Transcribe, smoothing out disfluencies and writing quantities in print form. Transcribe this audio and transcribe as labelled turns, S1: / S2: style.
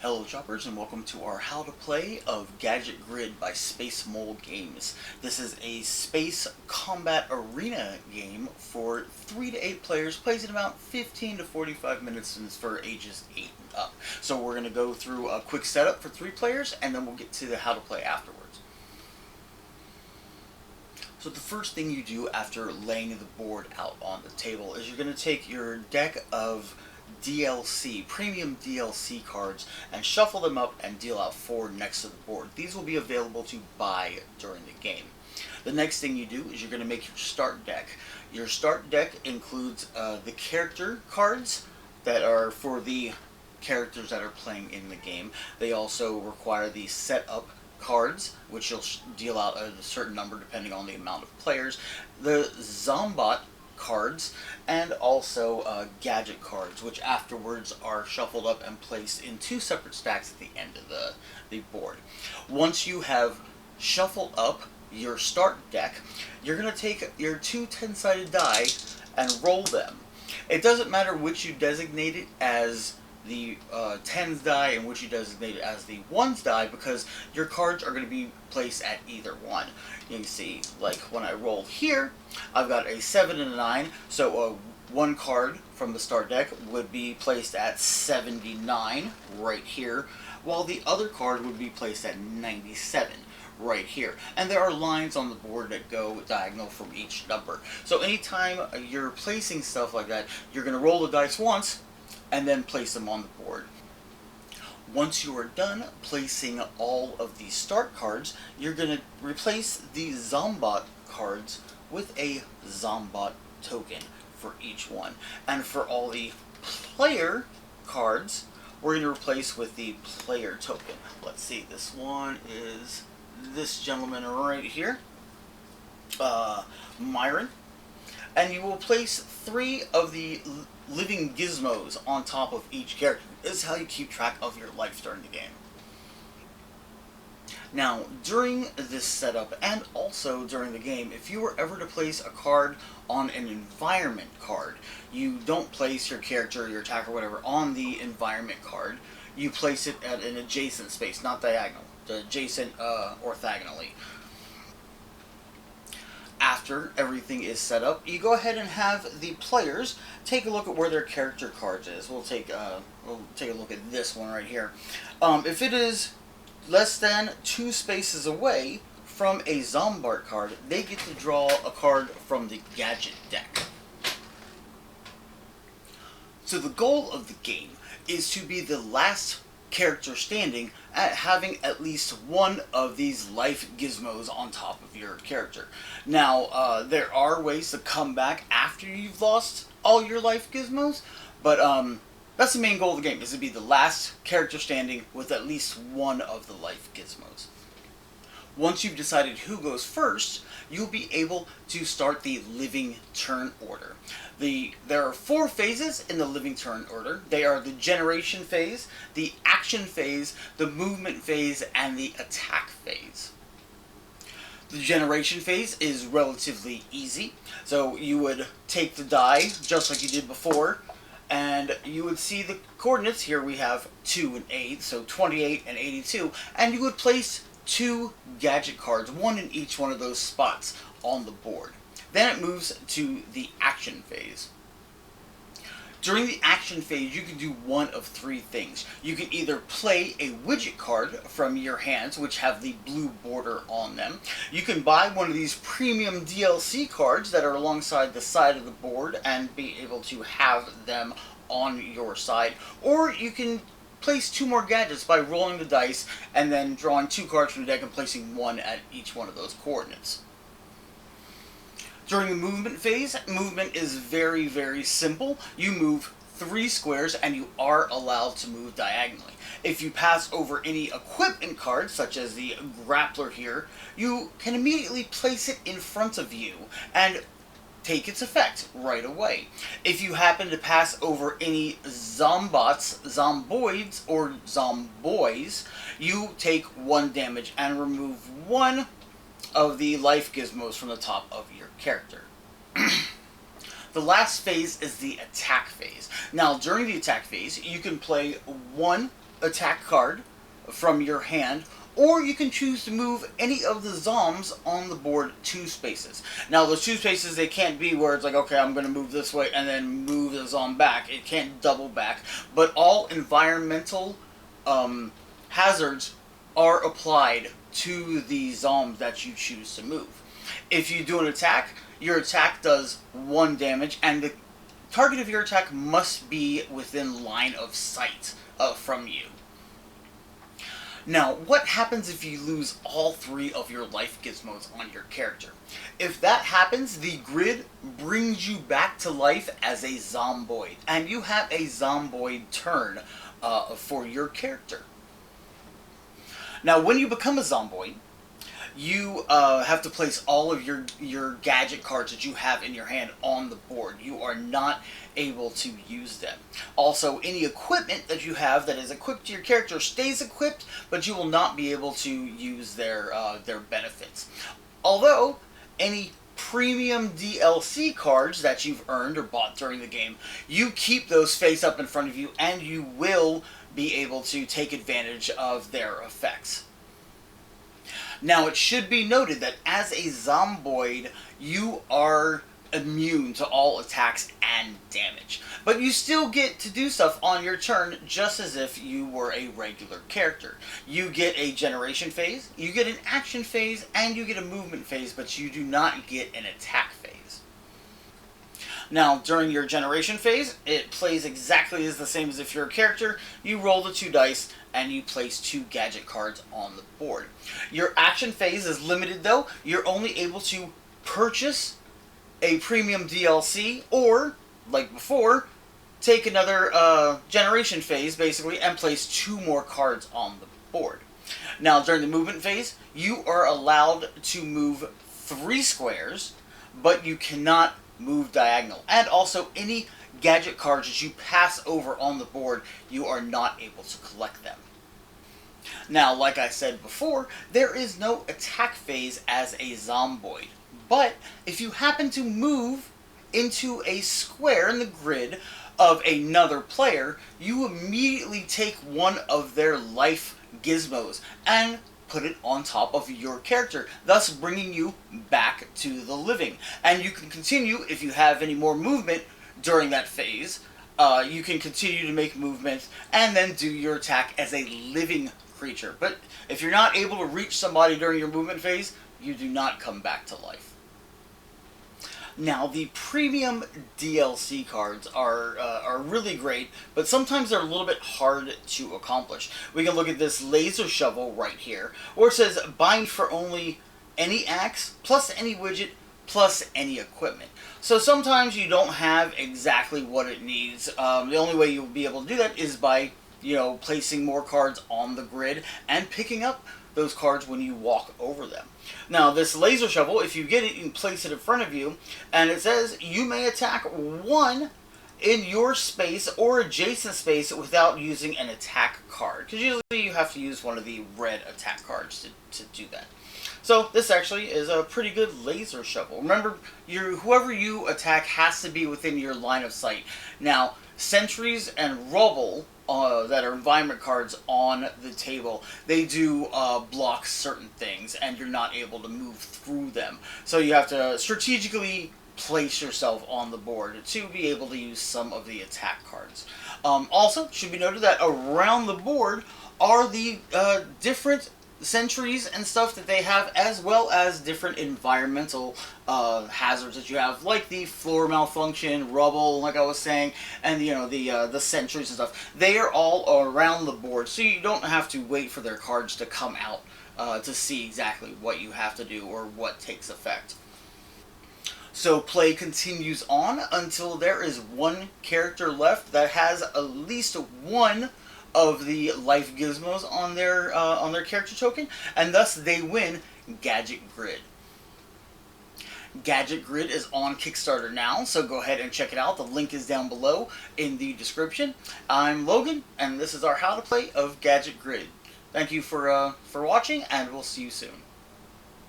S1: Hello shoppers and welcome to our How to Play of Gadget Grid by Spacemole Games. This is a space combat arena game for 3 to 8 players, plays in about 15 to 45 minutes and is for ages 8 and up. So we're going to go through a quick setup for 3 players and then we'll get to the how to play afterwards. So the first thing you do after laying the board out on the table is you're going to take your deck of premium DLC cards and shuffle them up and deal out 4 next to the board. These will be available to buy during the game. The next thing you do is you're going to make your start deck. Your start deck includes the character cards that are for the characters that are playing in the game. They also require the setup cards, which you'll deal out a certain number depending on the amount of players. The Zombot cards, and also gadget cards, which afterwards are shuffled up and placed in 2 separate stacks at the end of the board. Once you have shuffled up your start deck, you're going to take your 2 10-sided die and roll them. It doesn't matter which you designate it as the 10s die and which you designate it as the 1s die, because your cards are going to be placed at either one. You can see, like when I roll here, I've got a 7 and a 9, so one card from the start deck would be placed at 79 right here, while the other card would be placed at 97 right here. And there are lines on the board that go diagonal from each number. So anytime you're placing stuff like that, you're going to roll the dice once and then place them on the board. Once you are done placing all of the start cards, you're going to replace the Zombot cards with a Zombot token for each one. And for all the player cards, we're going to replace with the player token. Let's see, this one is this gentleman right here, Myron. And you will place 3 of the living gizmos on top of each character. This is how you keep track of your life during the game. Now, during this setup and also during the game, if you were ever to place a card on an environment card, you don't place your character, your attack, or whatever on the environment card. You place it at an adjacent space, not diagonal, adjacent orthogonally. After everything is set up, you go ahead and have the players take a look at where their character cards is. We'll take a look at this one right here. If it is less than 2 spaces away from a Zombart card, they get to draw a card from the gadget deck. So the goal of the game is to be the last character standing at having at least one of these life gizmos on top of your character. Now, there are ways to come back after you've lost all your life gizmos, but that's the main goal of the game, is to be the last character standing with at least one of the life gizmos. Once you've decided who goes first, you'll be able to start the living turn order. There are 4 phases in the living turn order. They are the generation phase, the action phase, the movement phase, and the attack phase. The generation phase is relatively easy. So you would take the die, just like you did before, and you would see the coordinates. Here we have 2 and 8, so 28 and 82, and you would place 2 gadget cards, 1 in each one of those spots on the board. Then it moves to the action phase. During the action phase, you can do one of 3 things. You can either play a widget card from your hands, which have the blue border on them. You can buy one of these premium DLC cards that are alongside the side of the board and be able to have them on your side. Or you can place 2 more gadgets by rolling the dice and then drawing 2 cards from the deck and placing 1 at each one of those coordinates. During the movement phase, movement is very, very simple. You move 3 squares and you are allowed to move diagonally. If you pass over any equipment cards, such as the grappler here, you can immediately place it in front of you and take its effect right away. If you happen to pass over any zombots, zomboids, or zomboys, you take 1 damage and remove 1 of the life gizmos from the top of your character. The last phase is the attack phase. Now, during the attack phase, you can play 1 attack card from your hand, or you can choose to move any of the zombs on the board 2 spaces. Now, those 2 spaces, they can't be where it's like, okay, I'm going to move this way and then move the zomb back. It can't double back. But all environmental hazards are applied to the zombies that you choose to move. If you do an attack, your attack does 1 damage, and the target of your attack must be within line of sight from you. Now, what happens if you lose all 3 of your life gizmos on your character? If that happens, the grid brings you back to life as a zomboid, and you have a zomboid turn for your character. Now, when you become a zomboid, you have to place all of your gadget cards that you have in your hand on the board. You are not able to use them. Also, any equipment that you have that is equipped to your character stays equipped, but you will not be able to use their benefits. Although, any premium DLC cards that you've earned or bought during the game, you keep those face up in front of you, and you will be able to take advantage of their effects. Now, it should be noted that as a zomboid, you are immune to all attacks and damage. But you still get to do stuff on your turn just as if you were a regular character. You get a generation phase, you get an action phase, and you get a movement phase, but you do not get an attack phase. Now, during your generation phase, it plays exactly as the same as if you're a character. You roll the 2 dice, and you place 2 gadget cards on the board. Your action phase is limited, though. You're only able to purchase a premium DLC, or, like before, take another generation phase, basically, and place 2 more cards on the board. Now, during the movement phase, you are allowed to move 3 squares, but you cannot move diagonal. And also, any gadget cards that you pass over on the board, you are not able to collect them. Now, like I said before, there is no attack phase as a zomboid. But if you happen to move into a square in the grid of another player, you immediately take one of their life gizmos and put it on top of your character, thus bringing you back to the living. And you can continue, if you have any more movement during that phase, you can continue to make movements and then do your attack as a living creature. But if you're not able to reach somebody during your movement phase, you do not come back to life. Now, the premium DLC cards are really great, but sometimes they're a little bit hard to accomplish. We can look at this laser shovel right here, where it says bind for only any axe, plus any widget, plus any equipment. So sometimes you don't have exactly what it needs. The only way you'll be able to do that is by, placing more cards on the grid and picking up those cards when you walk over them. Now, this laser shovel, if you get it, you can place it in front of you, and it says you may attack 1 in your space or adjacent space without using an attack card. Because usually you have to use one of the red attack cards to do that. So this actually is a pretty good laser shovel. Remember, whoever you attack has to be within your line of sight. Now, sentries and rubble that are environment cards on the table, they do block certain things, and you're not able to move through them. So you have to strategically place yourself on the board to be able to use some of the attack cards. Also, it should be noted that around the board are the different sentries and stuff that they have, as well as different environmental hazards that you have, like the floor malfunction, rubble, like I was saying, and the sentries and stuff. They are all around the board, so you don't have to wait for their cards to come out to see exactly what you have to do or what takes effect. So play continues on until there is 1 character left that has at least 1 of the Life Gizmos on their character token, and thus they win Gadget Grid. Gadget Grid is on Kickstarter now, so go ahead and check it out. The link is down below in the description. I'm Logan, and this is our How to Play of Gadget Grid. Thank you for watching, and we'll see you soon.